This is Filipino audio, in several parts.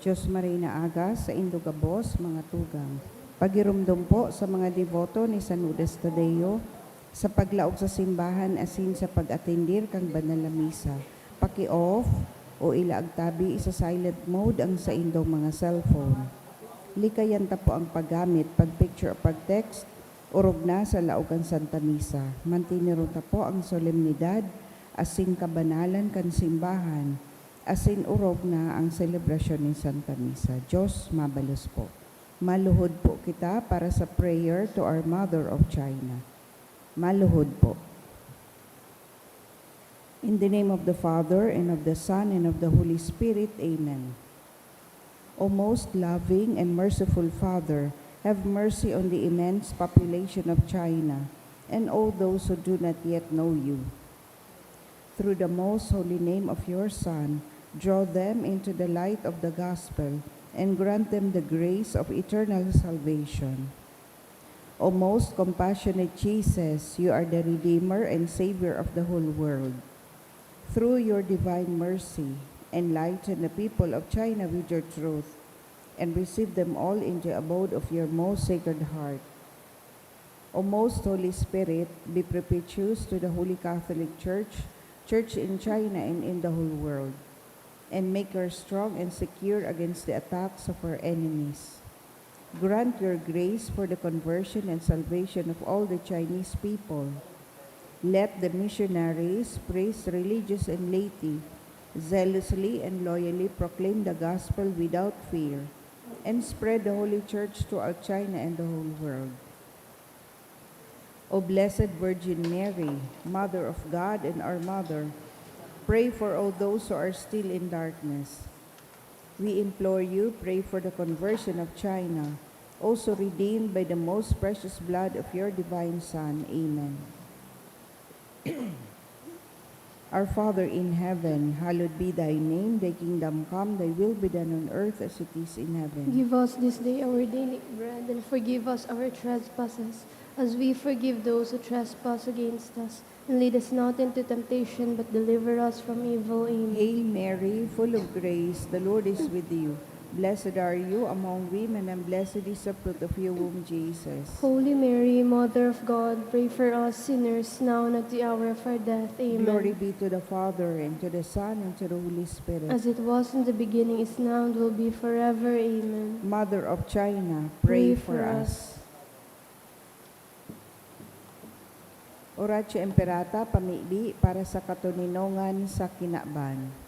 Diyos Marina Agas, sa Indugabos, mga tugang. Pagirumdum po sa mga devoto ni San Judas Tadeo, sa paglaog sa simbahan asin sa pag-atendir kang banal na misa. Paki-off o ilaag tabi sa silent mode ang sa indong mga cellphone. Likayan ta po ang paggamit, pag-picture o pag-text, urog na sa laogan Santa Misa. Mantiniro ta po ang solemnidad, asin kabanalan kan simbahan, asin urog na ang selebrasyon ng Santa Misa. Diyos, mabalos po. Maluhod po kita para sa prayer to our Mother of China. Maluhod po. In the name of the Father, and of the Son, and of the Holy Spirit, Amen. O most loving and merciful Father, have mercy on the immense population of China and all those who do not yet know you. Through the most holy name of your Son, draw them into the light of the gospel and grant them the grace of eternal salvation. O most compassionate Jesus, you are the Redeemer and Savior of the whole world. Through your divine mercy, enlighten the people of China with your truth, and receive them all into the abode of your most sacred heart. O most Holy Spirit, be propitious to the Holy Catholic Church, Church in China and in the whole world, and make her strong and secure against the attacks of her enemies. Grant your grace for the conversion and salvation of all the Chinese people. Let the missionaries, priests, religious, and laity zealously and loyally proclaim the gospel without fear and spread the Holy Church throughout China and the whole world. O Blessed Virgin Mary, Mother of God and our Mother, pray for all those who are still in darkness. We implore you, pray for the conversion of China, also redeemed by the most precious blood of your divine Son. Amen. Our Father in heaven, hallowed be thy name. Thy kingdom come, thy will be done on earth as it is in heaven. Give us this day our daily bread, and forgive us our trespasses, as we forgive those who trespass against us. And lead us not into temptation, but deliver us from evil. Amen. Hail Mary, full of grace, the Lord is with you. Blessed are you among women, and blessed is the fruit of your womb, Jesus. Holy Mary, Mother of God, pray for us sinners, now and at the hour of our death. Amen. Glory be to the Father, and to the Son, and to the Holy Spirit. As it was in the beginning, is now, and will be forever. Amen. Mother of China, pray for us. Oratio Imperata, pamili para sa katuninongan sa kinaban.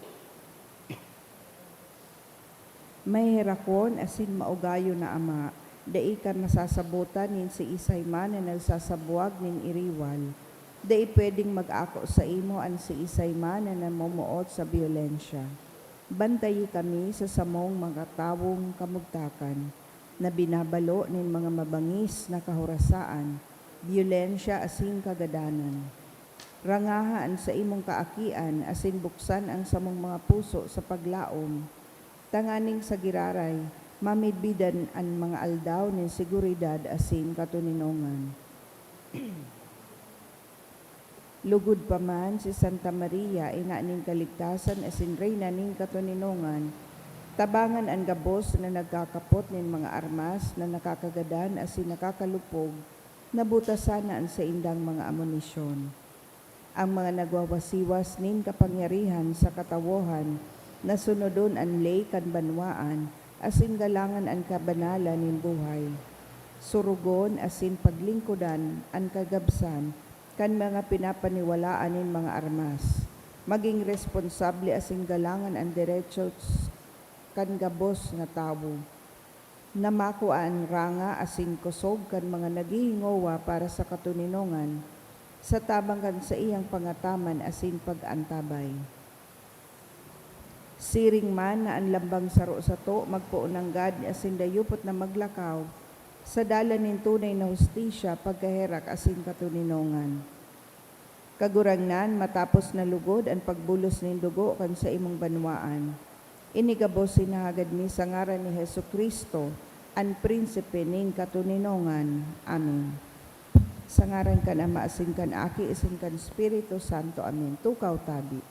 May herakon asin maugayo na ama, dai kan masasabutan nin si isay man na nagsasabuag nin iriwal. Dai pwedeng mag-ako sa imo an si isay man na namumuot sa biyolensya. Bantayi kami sa samong mga tawong kamugtakan, na binabalo nin mga mabangis na kahurasaan, biyolensya asin kagadanan. Rangahaan sa imong kaakian asin buksan ang samong mga puso sa paglaom. Tanganing sa giraray, mamidbidan ang mga aldaw ng seguridad asin katuninongan. Lugod pa man si Santa Maria, ina ning kaligtasan asin reyna ning katuninongan, tabangan ang gabos na nagkakapot nin mga armas na nakakagadan asin nakakalupog, nabutasan na sa indang mga amunisyon. Ang mga nagwawasiwas nin kapangyarihan sa katawohan, nasunodon ang lay kan banwaan, asin galangan ang kabanalan nin buhay. Surugon asin paglingkudan ang kagabsan, kan mga pinapaniwalaan nin mga armas. Maging responsable asin galangan ang derechos kan gabos nga tawo. Namako ang ranga asin kusog kan mga naghihingowa para sa katuninongan, sa tabang kan sa iyang pangataman asin pag-antabay. Siring man na ang lambang saro sa to, magpuunanggad asin dayupot na maglakaw, sa dalan nin tunay na hustisya, pagkaherak asin katuninongan. Kagurangnan, matapos na lugod ang pagbulos nin dugo kan sa imong banwaan. Inigabos sinahagad mi sa ngaran ni Jesucristo, ang prinsipe ning katuninongan. Amen. Sa ngaran kan Ama asin kan Aki asin kan Espiritu Santo. Amen. Tukaw tabi.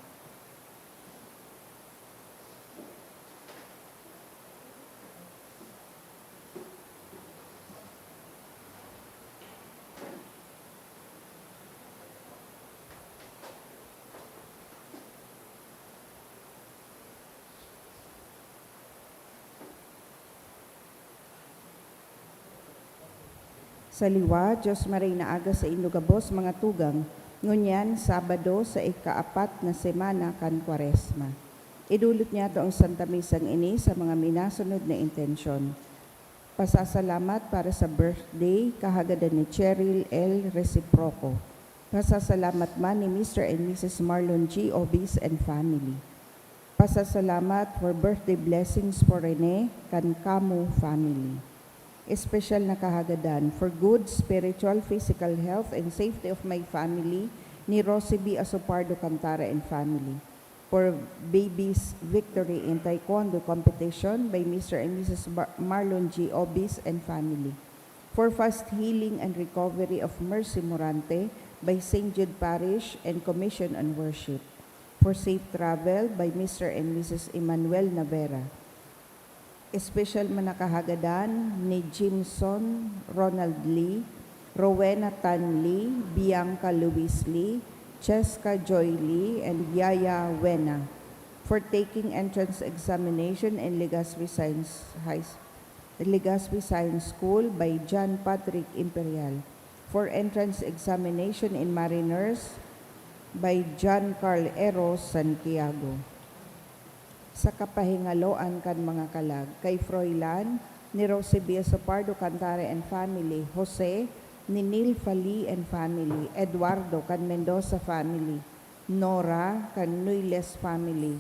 Sa liwa, Diyos maray na aga sa Indogabos mga tugang, ngunyan Sabado sa ika-4 na semana kan Kwaresma. Idulot niya ito ang Santa Misang ini sa mga minasunod na intensyon. Pasasalamat para sa birthday, kahagadan ni Cheryl L. Reciproco. Pasasalamat man ni Mr. and Mrs. Marlon G. Obis and family. Pasasalamat for birthday blessings for Rene Cancamo family. Espesyal na kahagadan for good spiritual, physical health, and safety of my family ni Rosie B. Asopardo Cantara and family. For baby's victory in taekwondo competition by Mr. and Mrs. Marlon G. Obis and family. For fast healing and recovery of Mercy Morante by St. Jude Parish and Commission on Worship. For safe travel by Mr. and Mrs. Emmanuel Navera. Espesyal manakahagadan ni Jimson Ronald Lee, Rowena Tan Lee, Bianca Luis Lee, Cheska Joy Lee, and Yaya Wena for taking entrance examination in Legazpi Science School by John Patrick Imperial. For entrance examination in Mariners by John Carl Eros Santiago. Sa kapahingaloan kan mga kalag, kay Froilan, ni Rosie B. Sopardo Cantare and family, Jose, ni Neil Fali and family, Eduardo kan Mendoza family, Nora kan Nuiles family,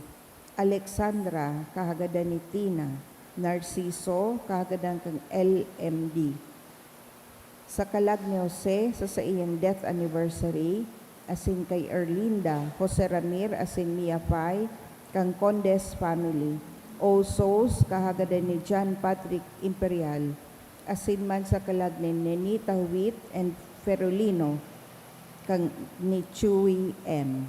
Alexandra kahagadan ni Tina, Narciso kahagadan kan LMD. Sa kalag ni Jose, sa iyang death anniversary, asin kay Erlinda, Jose Ramir, asin Mia Pai, kang Condes family, All Souls, kahagadan ni John Patrick Imperial, asin man sa kalag ni Nenita Huit and Ferolino, kang ni Chewy M.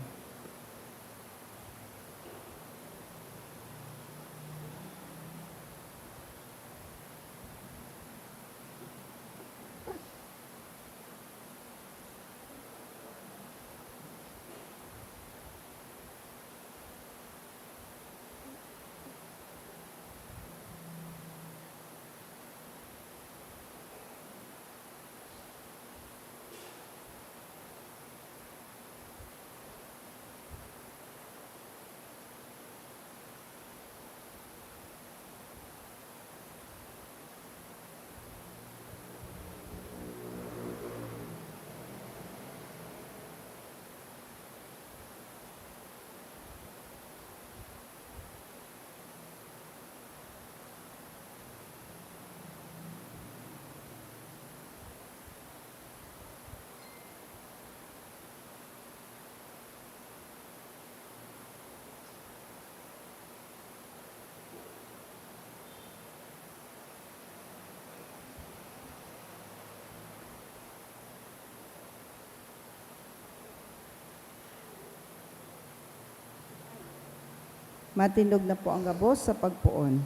Matindog na po ang gabos sa pagpuon.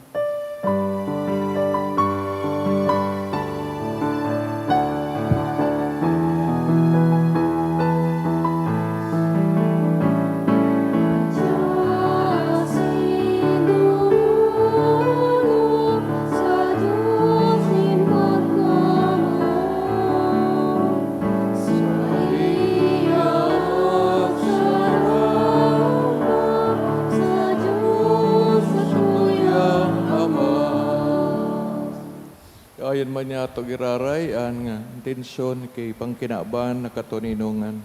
Ayon man niya ito giraray, ang intensyon kay pangkinaban na katuninungan.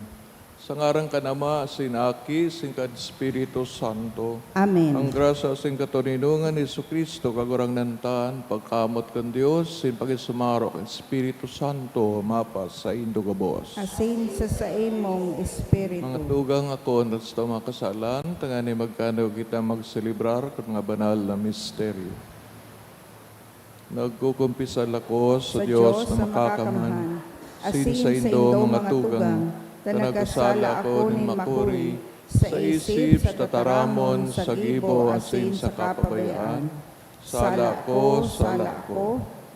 Sa ngarang kanama, sinaki, singkad Espiritu Santo. Amen. Ang grasa sing katuninungan ni Jesucristo, kagurang nantan, pagkamot kan Dios, sin pagisumaro kan Espiritu Santo, mapas sa Indogabos. Asin sa imong Espiritu. Mga tugang ako, nats mga kasalan, tangani magkano kita magselebrar kung mga banal na misteryo. Nagkukumpisal ako sa Diyos na makakaman, sin sa indo mga tugang, tanagkasala ako ng makuri, sa isip, sa tataramon, sa gibo, asin sa kapabayaan. Sala ko,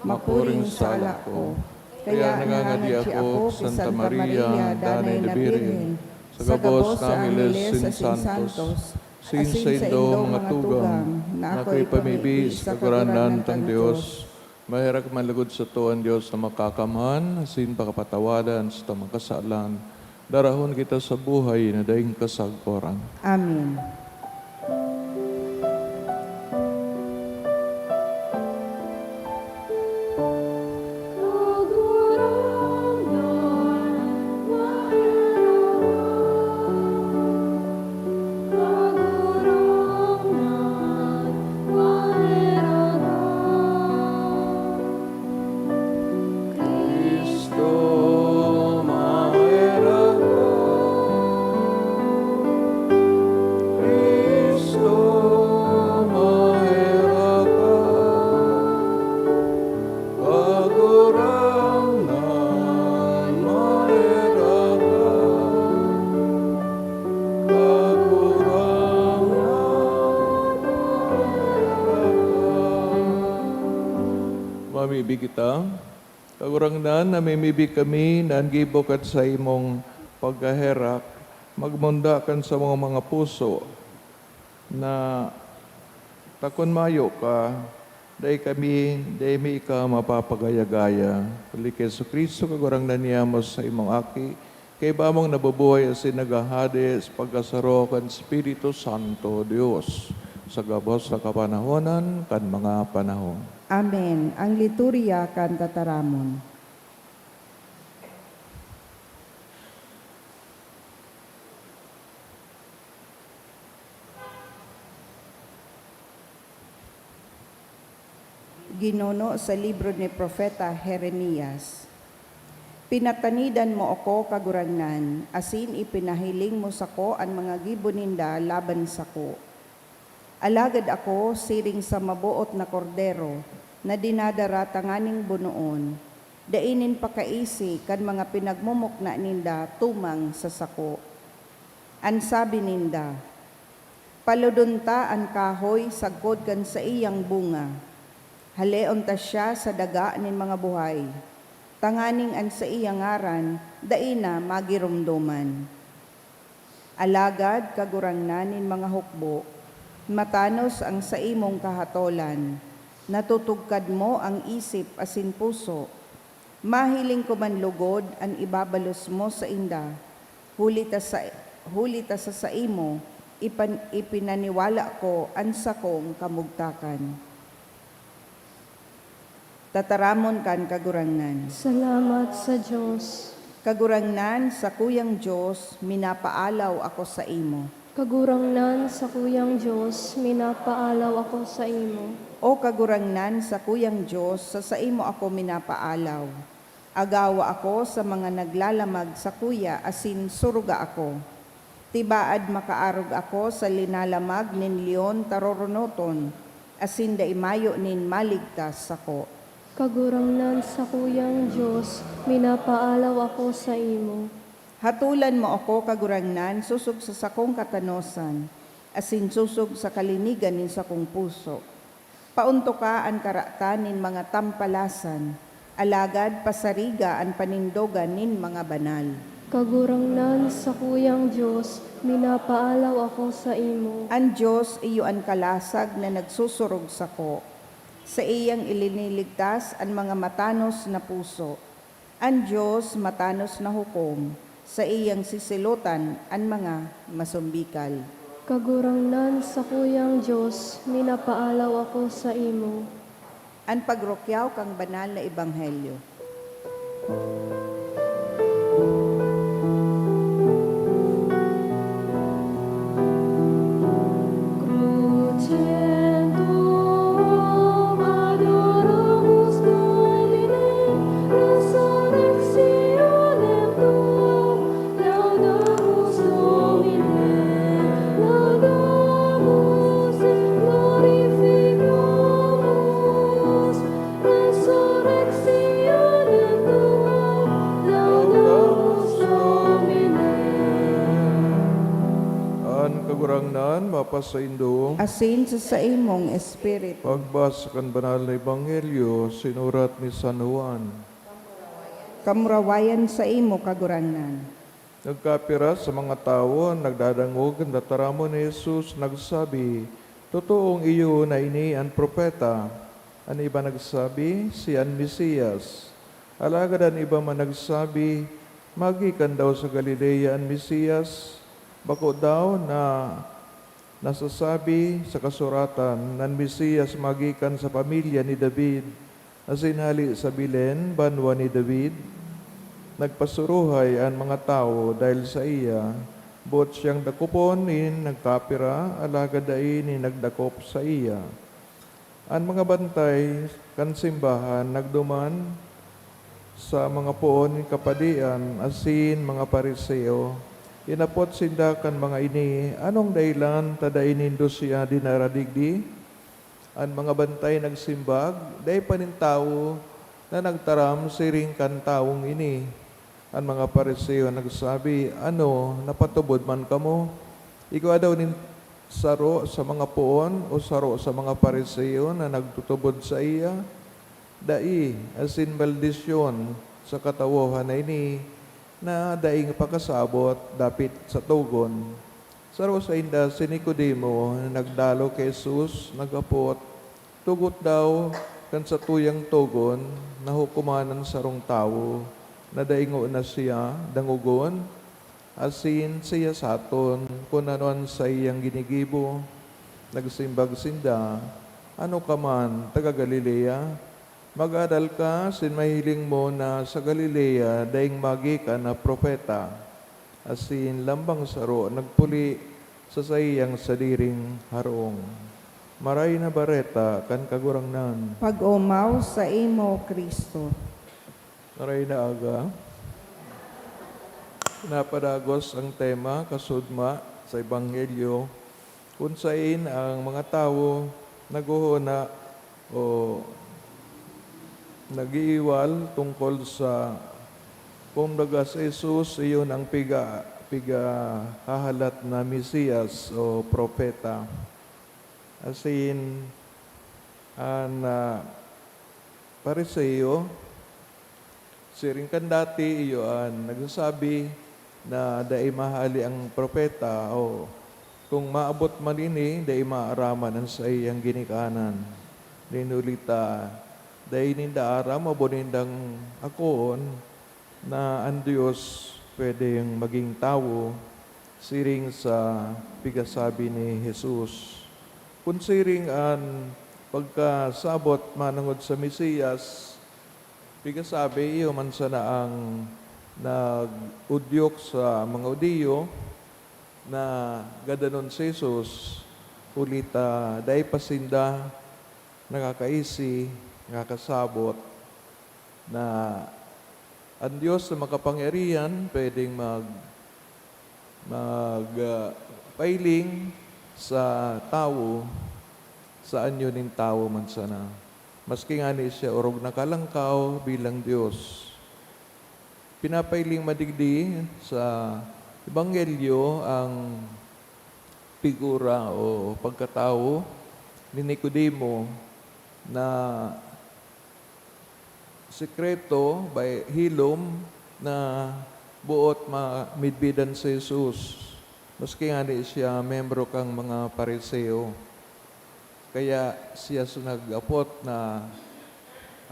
makuring sala ko. Kaya nangangadi ako, Santa Maria, Danay na Birhen, sa gabos na Angeles sin Santos, sin sa indo mga tugang, na ako'y pamibis sa kaguranan ng Diyos, Mahirap malugod sa tuwan Diyos na makakamhan, asin pakapatawadan sa tamang kasalan. Darahon kita sa buhay na daing kasagporan. Amen. Cristo, mahirap Cristo, mahirap kagurangan, mahirap mamibig kita. Kagurangnan, namimibig kami, nangibokat sa imong pagkaherak, magmundakan sa mga puso na takon mayo ka, dahi kami, dahi mi ka mapapagaya-gaya. Kuli kay Jesu Cristo, kagurangnan niya mo sa imong aki, kay bamang nabubuhay asin nagahades, pagkasaro kan Espiritu Santo, Dios, sa gabos na kapanahonan, kan mga panahon. Amen. Ang liturya kan tataramon. Ginuno sa libro ni Propeta Jeremias. Pinatanidan mo ako kagurangnan, asin ipinahiling mo sako ang mga giboninda laban sako. Alagad ako siring sa mabuot na kordero na dinadara tanganing bunoon, dainin pakaisi kan mga pinagmumukna ninda tumang sa sako. An sabi ninda, paludunta ang kahoy sagkod kan sa iyang bunga, haleon ta siya sa daga nin mga buhay, tanganing an sa iyang ngaran, daina magirumduman. Alagad kagurangnan nin mga hukbo, matanos ang sa imong kahatolan, natutugkad mo ang isip asin puso, mahiling ko man lugod ang ibabalos mo sa inda, huli ta sa imo, ipinaniwala ko ang sakong kamugtakan. Tataramon kan kagurangnan. Salamat sa Diyos. Kagurangnan sa kuyang Diyos, minapaalaw ako sa imo. Kagurangnan sa kuyang Diyos, minapaalaw ako sa imo. O kagurangnan sa kuyang Diyos, sa imo ako minapaalaw. Agawa ako sa mga naglalamag sa kuya, asin suruga ako. Tibaad makaarog ako sa linalamag nin leon taroronoton, asin daimayo nin maligtas ako. Kagurangnan sa kuyang Diyos, minapaalaw ako sa imo. Hatulan mo ako kagurangnan, susog sa sakong katanosan, asin susog sa kalinigan nin sakong puso. Paunto ka ang karatan nin mga tampalasan, alagad pasariga ang panindogan nin mga banal. Kagurangnan sa kuyang Diyos, minapaalaw ako sa imo. Ang Diyos iyo ang kalasag na nagsusurog sako. Sa iyang iliniligtas ang mga matanos na puso. Ang Diyos matanos na hukom. Sa iyang sisilutan ang mga masumbikal. Kagurangnan sa kuyang Diyos, minapaalaw ako sa imo. Ang pagrokyaw kang banal na ebanghelyo. Kagurangnan, mapasaindo, Asin sa imong espiritu. pagbasa kan banal na ebanghelyo, sinurat ni San Juan. Kamurawayan sa imo kagurangnan. Nagkapira sa mga tao, nagdadangog ang dataramo ni Jesus, nagsabi, totoong iyo na ini ang propeta. Ang iba nagsabi, siyan Mesiyas. Alagad ang iba man nagsabi, magikan daw sa Galilea ang Mesiyas. Bako daw na nasasabi sa kasuratan ng Mesiyas magikan sa pamilya ni David, na sinali sa Bilen, banwa ni David. Nagpasuruhay ang mga tao dahil sa iya, bot siyang dakupon in nagkapira, alagad ay ni nagdakop sa iya. Ang mga bantay kan simbahan nagduman sa mga poon kapadian asin mga pariseo. Inapot sinda kan mga ini, anong dahilan tada inindo siya dinaradigdi? Ang mga bantay nagsimbag, day panintao na nagtaram siring kan taong ini. Ang mga pariseo nagsabi, ano, napatubod man kamo? Ikaw daw nin saro sa mga poon o saro sa mga pariseo na nagtutubod sa iya? Dai, asin maldisyon sa katawohan na ini, na daing pakasabot dapit sa tugon. Saro sa inda si Nicodemo na nagdalo kay Jesus, nagapot, tugot daw kan sa tuyang tugon, nahukumanan sarong tao, na daingo na siya, dangugon, asin siya saton, kung anon sa iyang ginigibo, nagsimbag sinda, ano ka man, taga Galilea, mag-adal ka, sin mahiling mo na sa Galilea, daing magi ka na propeta, asin lambang saro, nagpuli sa sayang sadiring harong. Maray na bareta, kan kagurangnan. Pag-umaw sa imo, Kristo. Maray na aga. Napadagos ang tema, kasudma sa Ebanghelyo, kung saan ang mga tao naguhuna o nagiiwal tungkol sa kumbaga sa Jesus, iyon ang hahalat na Mesiyas o propeta. Asin, ang pariseo, siring kan dati, iyon, nagsasabi na dai mahali ang propeta o kung maabot man ini, dai maaraman ang sa iyang ginikanan. Linulita, dai ninda aram, abonindang akoon na ang Diyos pwedeng maging tao, siring sa pigasabi ni Jesus. Kung siring ang pagkasabot manangod sa Mesiyas, pigasabi iyo man sana ang nag-udyok sa mga Udiyo na gadanon si Jesus, ulita dahil pasinda nakakaisi, nakakasabot na ang Diyos na makapangyarihan pwedeng pailing sa tao, saan yun yung tao man sana. Maski nga ni siya orog na kalangkaw bilang Diyos. Pinapailing madigdi sa Ebanghelyo ang figura o pagkatao ni Nicodemo na sekreto by hilom na buot midbidan sa Jesus. Maski nga di siya membro kang mga pariseo. Kaya siya nag-apot na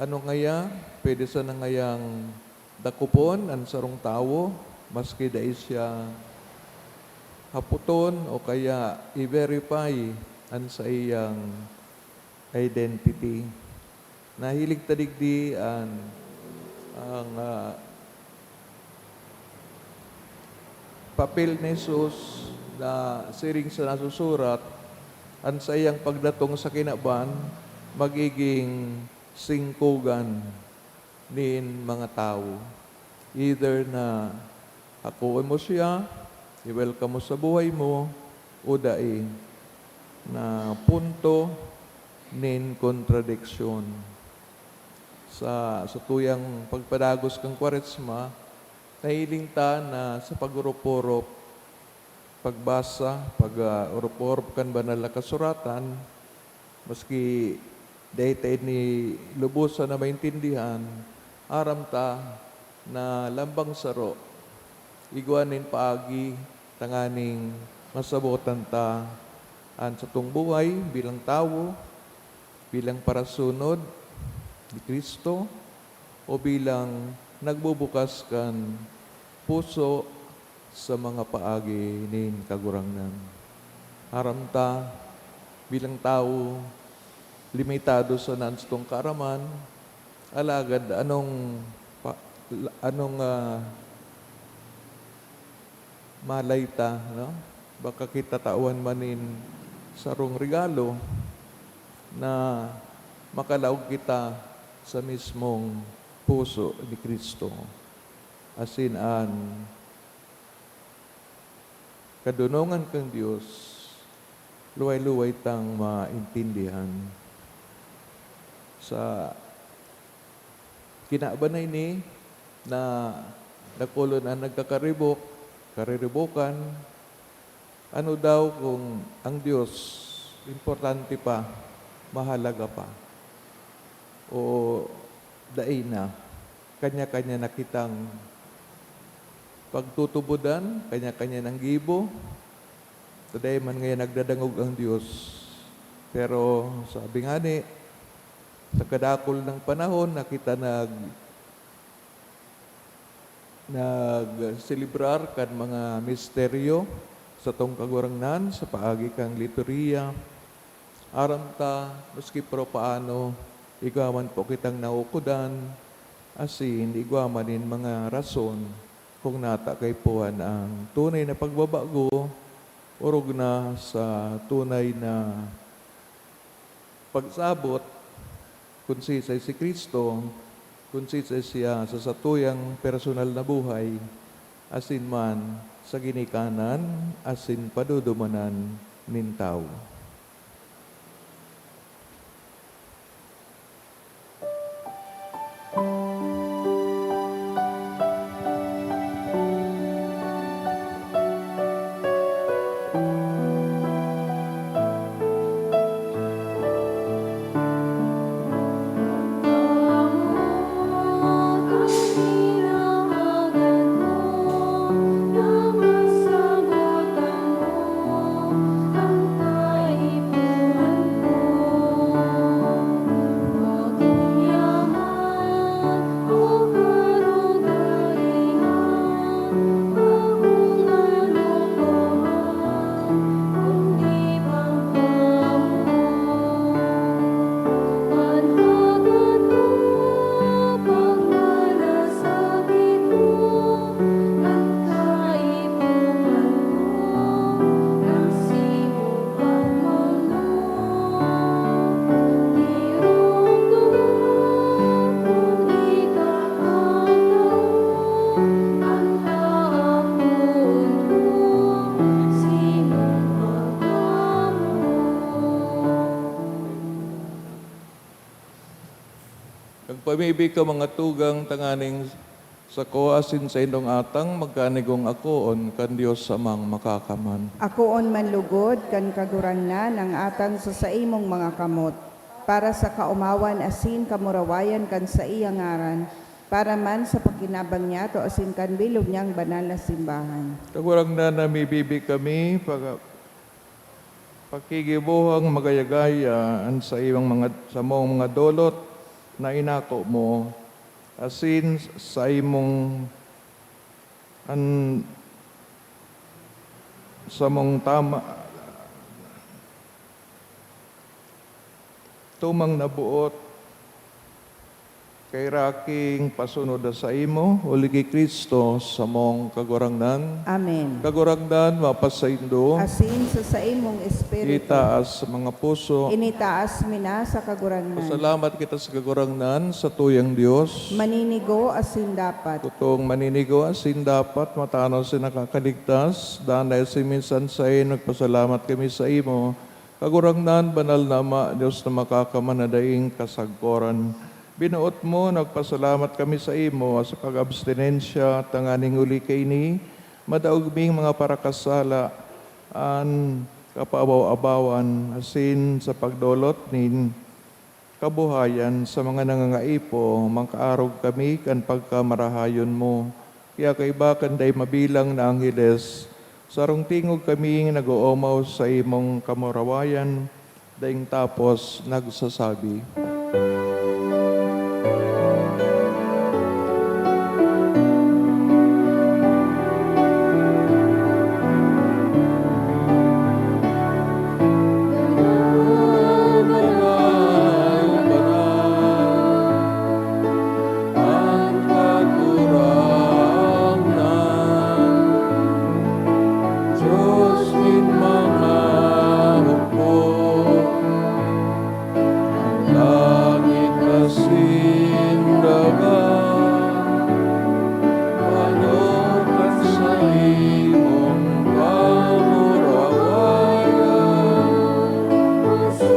ano ngaya, pwede sa nangayang dakupon ang sarong tao, maski da siya haputon o kaya i-verify ang sa iyang identity. Nahilig tadigdi ang papel ni Jesus na siring sa nasusurat, ang sa iyang pagdatong sa kinaban, magiging singkugan nin mga tao. Either na hakuon mo siya, i-welcome mo sa buhay mo, o dai na punto nin kontradiksyon. Sa tuyang pagpadagos kang Kwaresma, nahiling ta na sa pag-uruporop, pagbasa, pag-uruporop kan banal na kasuratan, maski dahil ni lubusan na maintindihan, aram ta na lambang saro, iguanin paagi, tanganing masabotan ta an sa tung buhay bilang tao, bilang parasunod ni Kristo o bilang nagbubukas kan puso sa mga paagi nin kagurangnan. Haramta bilang tao limitado sa nanstong karaman, alagad anong malayta, no? Baka kita tawan manin sarong regalo na makalaog kita sa mismong puso ni Kristo. Asin kadunungan kang Diyos, luway-luway tang maintindihan sa kinabanay ni na nakulon ang kariribukan, ano daw kung ang Diyos importante pa, mahalaga pa, o daay na, kanya-kanya nakitang pagtutubudan, kanya-kanya ng gibo, today man ngayon nagdadangog ang Diyos. Pero sabi nga ni, sa kadakol ng panahon, nakita nag-celebrar kan mga misteryo sa tong kagurangnan, sa paagi kang liturhiya. Aramta, maski pro paano, igaman po kitang naukudan, asin igwamanin mga rason kung nata kay puhan ang tunay na pagbabago, urog na sa tunay na pagsabot, kung si Kristo, kung siya sa satuyang personal na buhay, asin man sa ginikanan, asin padudumanan nin tao. Pamibig ka mga tugang tanganing sa asin sa indong atang magkanigong akoon kan Diyos samang makakaman. Akoon man lugod kan kagurangnan ang atang sa saimong mga kamot, para sa kaumawan asin kamurawayan kan sa iyang ngaran, para man sa pakinabang niya to asin kan bilog niyang banal na simbahan. Kagurangnan na mibibig kami pakigibuhang magayagayaan sa mong mga dolot na inako mo, asin sa imong sa mong tumang nabuot kay raking pasunod sa imo, uligi Kristo sa mong kagurangnan. Amen. Kagurangnan, mapasaindo, Asin sa imong espiritu, itaas sa mga puso. initaas mina sa kagurangnan. Pasalamat kita sa kagurangnan, sa tuyang Diyos. Maninigo asin dapat. Kutong maninigo asin dapat matanaw sa nakakaligtas. Danay si minsan sa nagpasalamat kami sa imo. Kagurangnan, banal na Ama, Diyos na makakamanadaing kasagporan. Binuot mo, nagpasalamat kami sa imo sa pag-abstinensya, tanganing uli kay ni, madaugming mga parakasala, kapaabaw-abawan, asin sa pagdolot nin kabuhayan sa mga nangangaipo, mangkaarog kami kan pagkamarahayon mo. Kaya kaiba kanday mabilang na angheles, sarong tingog kami nag-uumaw sa imong kamurawayan, Daing tapos nagsasabi, Banal, banal, ang katurangan, Diyos min mga hukbo, ang langit kasindagan, panukat sa imong kamurawayan. Sa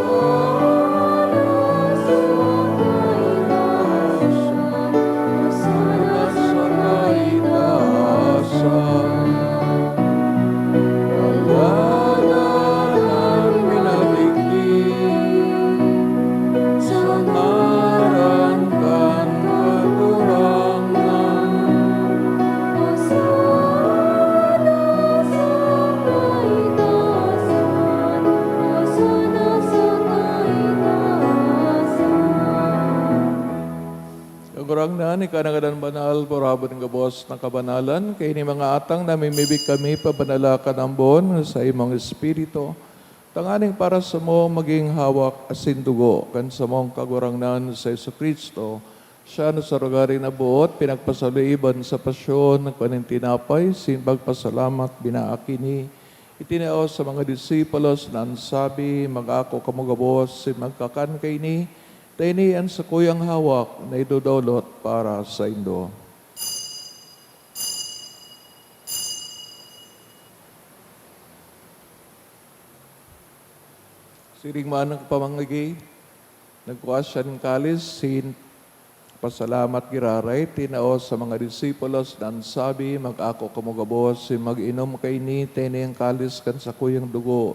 kaitaasan, pagdadalang minaligid, sa ngaran kan katurangan. Kagurang na ni kanagadan banal, porabot ng gabos ng kabanalan, kay ni mga atang namimibig kami pabanalakan ang bon sa imong espiritu. Tanganing para sa mo maging hawak asin dugo, kan sa mong kagurangnan sa Jesucristo. Siya na sa rugari na buot, pinagpasaluiban sa pasyon, nagpaning tinapay, sinbag pasalamat, binaakini. Itinao sa mga disipulos na ansabi, mag-ako kamugabos, sin magkakan kay ni, tainian sa kuyang hawak na idudolot para sa indo. Siring man ang pamangagi, nagkuha siya ng kalis, sin pasalamat giraray, tinao sa mga disipulos na ansabi, mag-ako kamugabos, sin mag-inom kay ni, tainian kalis kan sa kuyang dugo.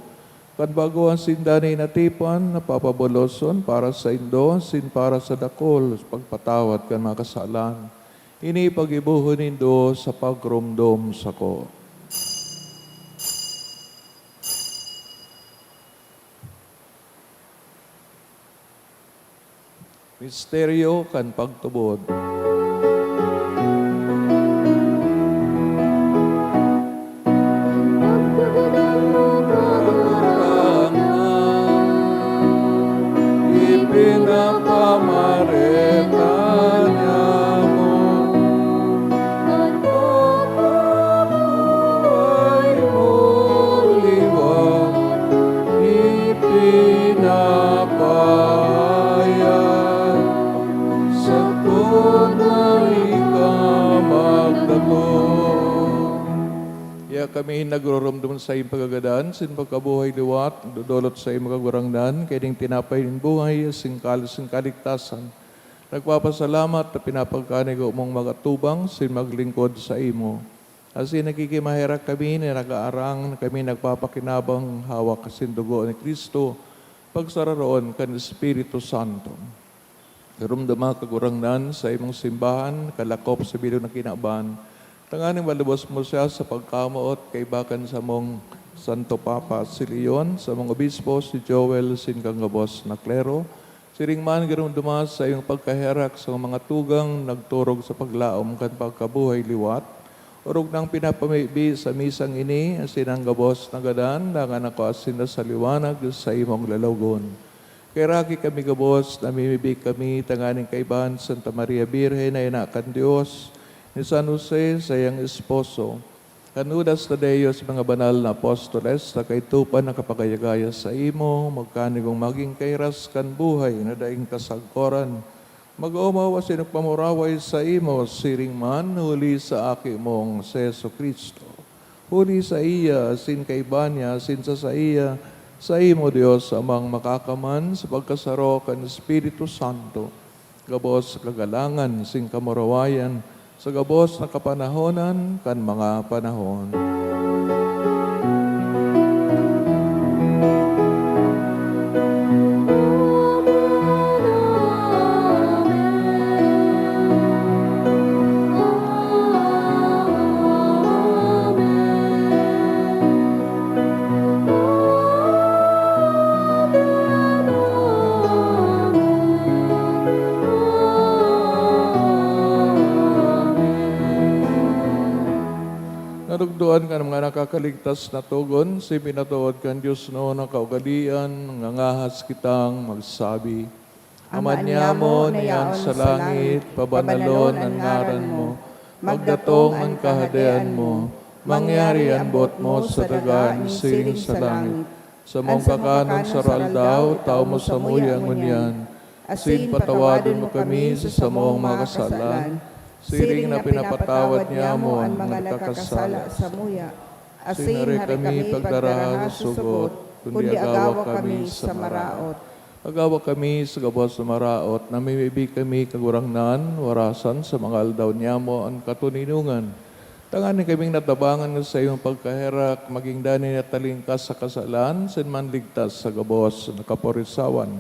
Kan bago ang sindanay natipon, napapaboloson para sa indo, sin para sa dakol, pagpatawad kan mga kasalan. Ini pag-ibuhon nindo sa pagrumdom sa ko. Misteryo kan pagtubod. Pinapamareta niya mo, ay muliwan, ipinapayan, sa tunay ka magdato. Kaya kami nagroromdom sa iyong pagagadan, sin pagkabuhay liwat, dudolot sa iyong magagurangdan, kaya tinapay ng buhay, singkalis ng kaligtasan. Nagpapasalamat na pinapagkanig mong magatubang, sin maglingkod sa imo. As nakikimahirak kami, nag-aarang kami nagpapakinabang hawak kasin dugo ni Kristo, pagsararoon kan Espiritu Santo. Karumdama kagurangdan sa imong simbahan, kalakop sa bilo ng kinaban, tanganing malubos mo siya sa pagkamaot kay bakan sa mong Santo Papa si Leon, sa mga obispo si Joel Singkangabos na klero, siring man garong dumas sa iyong pagkaherak sa mga tugang nagturog sa paglaom kan pagkabuhay liwat, urog nang pinapamibi sa misang ini, asin ang gabos na gadan, dangan ako asin na sa liwanag sa imong lalawgon. Kay raki kami gabos, namimibig kami, tanganing kaibahan Santa Maria Birhen na inakan Diyos, ni San Jose sa iyang esposo, kanudas na Diyos mga banal na apostoles, na kaitupan na kapagayagaya sa imo, magkanigong maging kairas kan buhay na daing kasagkoran, mag-umaw asin nagpamuraway sa imo, siring man, huli sa aki mong Seso Kristo. Huli sa iya, asin kaiban niya, asin sa iya, sa imo Diyos amang makakaman sa pagkasaro kan Espiritu Santo, gabos kagalangan, sing kamurawayan, sa gabos na kapanahonan kan mga panahon. nakakaligtas na tugon, si pinatuod kan Diyos no ng kaugalian, ngangahas kitang magsabi. Ama niyamo na yaon sa langit, pabanalon ang ngaran mo, magdatong ang kahadean mo, mangyari ang bot mo sa daga ni siring sa langit. Sa mong kakanon sa raldaw, tao mo sa muyang ngunyan. Asin patawadon mo kami sa samong mga kasalan, siring na pinapatawad niya mo ang mga nakakasala sa muya. Asin hari kami pagdarahas susugot, kundi agawa kami sa maraot. Agawa kami sa gabos sa maraot, namimibig kami kagurangnan, warasan sa mga aldaw niya mo ang katuninungan. Tanganin kaming natabangan sa iyong pagkaherak, maging dani at talingkas sa kasalan, sin man ligtas sa gabos na kaporisawan.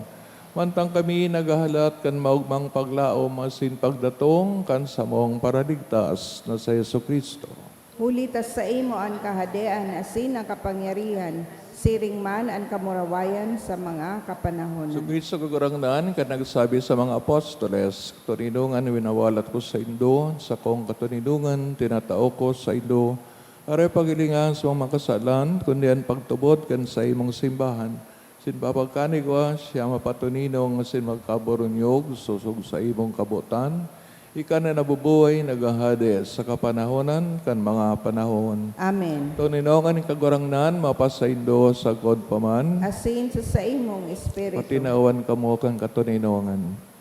Mantang kami nagahalat kan maugmang paglaom asin pagdatong kan samong paraligtas na sa Yesu Kristo. Hulitas sa imo ang kahadean, asin ang kapangyarihan, siring man ang kamurawayan sa mga kapanahonan. So Kristo kagurangnan, kan nagsabi sa mga apostoles, katuninungan winawalat ko sa Indo, sa kong katuninungan tinatao ko sa Indo, aray pagilingan sa mga kasalan, kundi ang pagtubod kan sa imong simbahan. Sin papagkani ko siya mapatuninong sin magkaborunyog, susog sa imong kabutan, ika na nabubuhay nagahades sa kapanahonan kan mga panahon. Amen. Tuninongan kagurangnan, mapasaindo sa God paman, Asin sa imong espiritu. matinawan kamo kang katuninongan.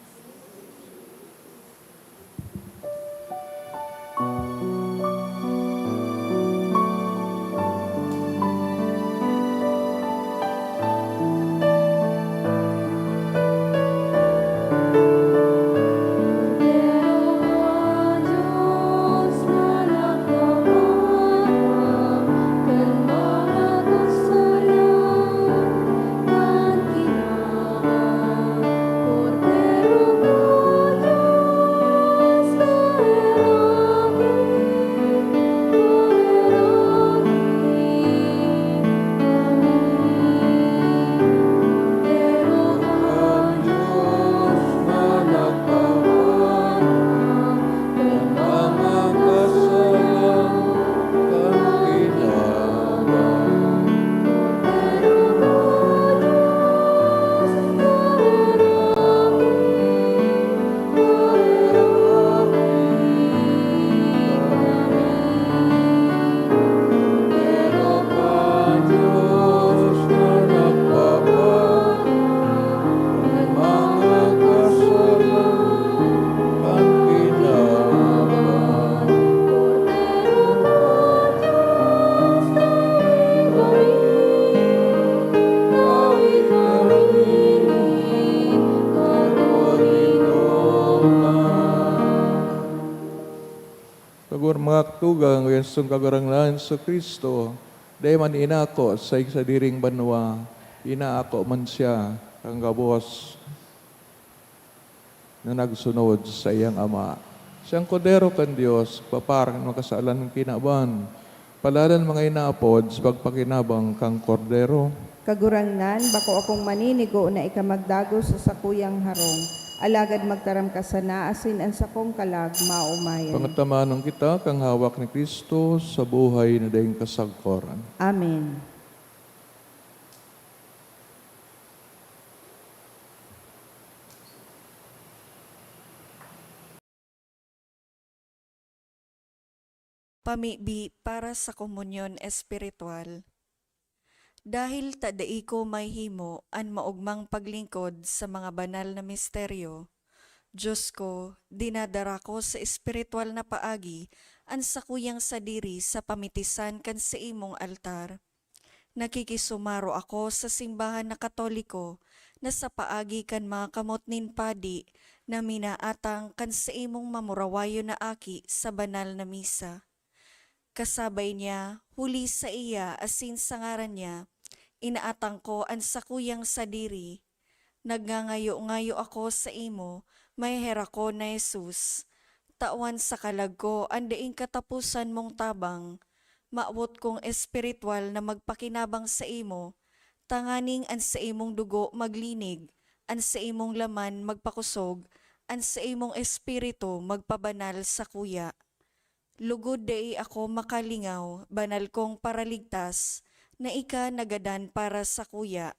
Mga tugang, Yesong kagurangnan sa Kristo, dahil man inako sa diring banwa, inaako man siya ang gabos na nagsunod sa iyang ama. Siyang kodero kan Diyos, paparang makasalan ng kinaban, palalan mga inaapod sa pagpakinabang kang kordero. Kagurangnan, bako akong maninigo na ikamagdago sa sakuyang harong. Alagad magtaram ka sa naasin ang sakong kalag maumayan. Pangatamanong kita kang hawak ni Kristo sa buhay na daing kasagkoran. Amen. Pamibi para sa komunyon espiritual. Dahil tadai ko may himo an maugmang paglingkod sa mga banal na misteryo, Diyos ko, dinadara ko sa espiritual na paagi ang sakuyang sadiri sa pamitisan kan sa imong altar. Nakikisumaro ako sa simbahan na Katoliko na sa paagi kan mga kamot nin padi na minaatang kan sa imong mamurawayo na aki sa banal na misa. Kasabay niya, huli sa iya asin sa ngaran niya, inaatang ko ang sakuyang sadiri. Nagngangayo-ngayo ako sa imo, may hera ko na Jesus. Tawan sa kalag ko, andaing katapusan mong tabang. Maawot kong espiritual na magpakinabang sa imo, tanganing an sa imong dugo maglinig, an sa imong laman magpakusog, an sa imong espiritu magpabanal sa kuya. Lugod dai ako makalingaw, banal kong paraligtas, na ika nagadan para sa kuya.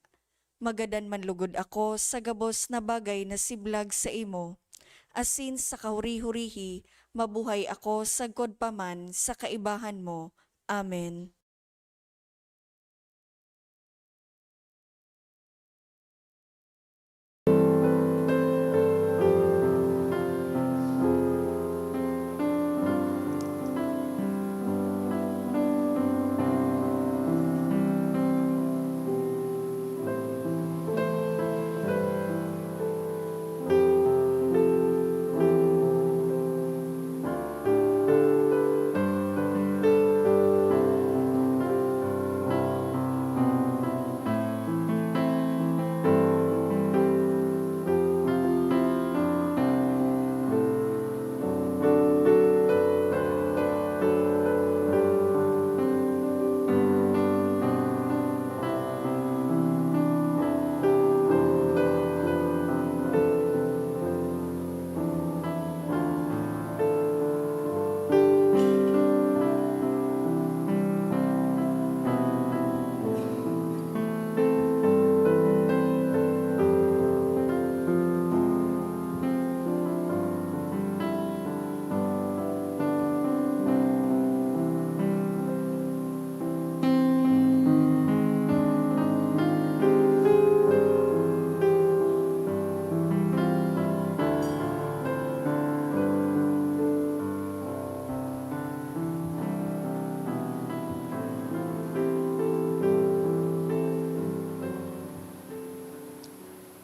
Magadan man lugod ako sa gabos na bagay na siblag sa imo. Asin sa kahuri-hurihi, mabuhay ako sagkod paman sa kaibahan mo. Amen.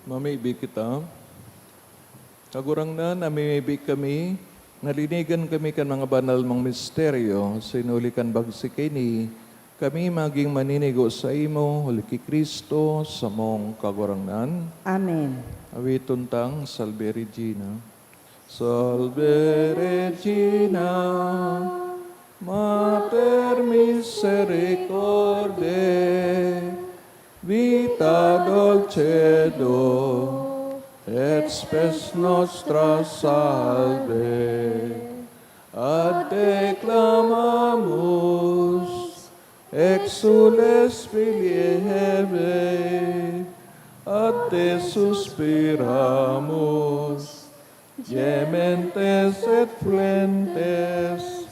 Mamibig kita. Kagurang na namimibig kami, nalinigan kami kan mga banal mong misteryo, sinulikan bagsikini, kami maging maninigo sa imo, huliki Kristo, sa mong kagurangnan. Amen. Awituntang, Salve Regina. Salve Regina, Mater Misericordiae, vita dulcedo, et spes nostra salve. Ad te clamamus, exules Filii Hevae, ad te suspiramus, gementes et flentes,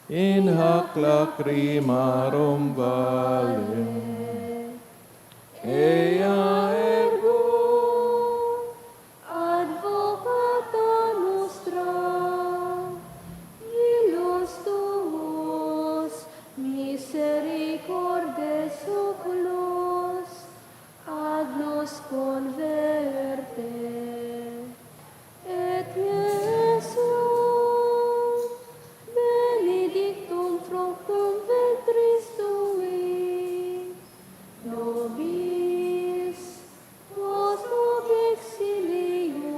in hac lacrimarum valem. Ea ergo, Advocata nostra, illos tuos, misericordes oculos, ad nos converte. Et Jesum, benedictum fructum ventris tui, nobis post hoc exilium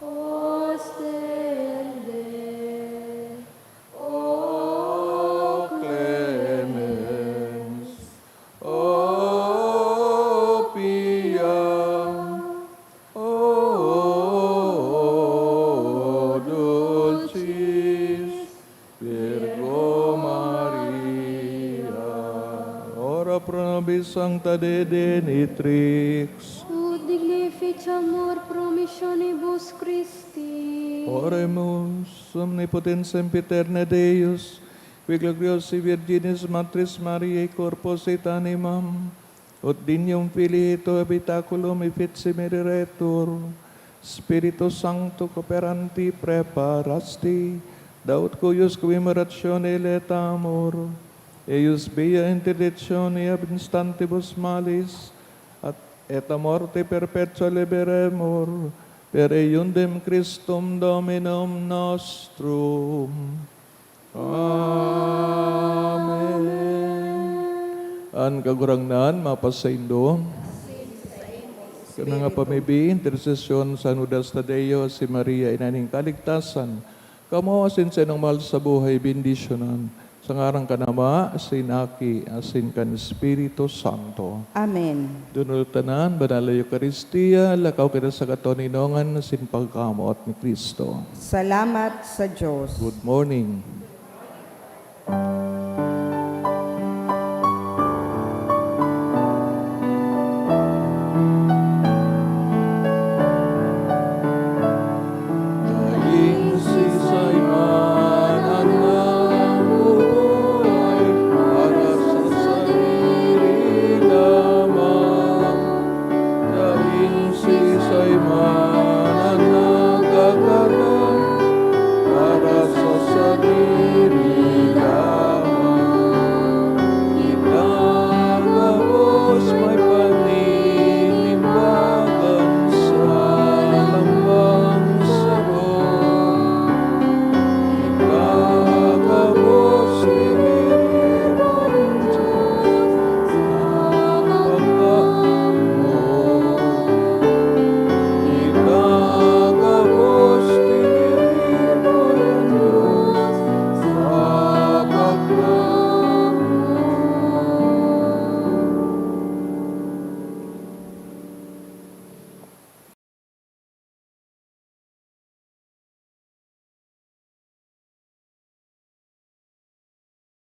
ostende. O clemens, o pia, o dulcis Virgo Maria, ora pro nobis sancta Dei Nitrix, ut dignificiamur promissionibus Christi. oremus, omnipotens sempiterne Deus, qui gloriosi Virginis Matris Mariae corpus et animam, ut dignum Filii Tuo habitaculum effici meriretur, Spiritus Sancto cooperanti preparasti, daut cuius commemoratione letamur, eius via interdictione ab instantibus malis, et a morte perpetua liberemur, per eiundem Christum Dominum nostrum. Amen. An kagurangnan, mapasaindo. Kana nga pamibi, intercession sa Nudas Tadeo, si Maria, inaning kaligtasan. Kamo asin sa inang mahal sa buhay, bendisyonan. Sa ngarang kanama, sinaki, asin kan Espiritu Santo. Amen. Dunultanan, banal na Eucharistia, lakaw kita sa katoninongan, sin pagkamot ni Kristo. Salamat sa Diyos. Good morning.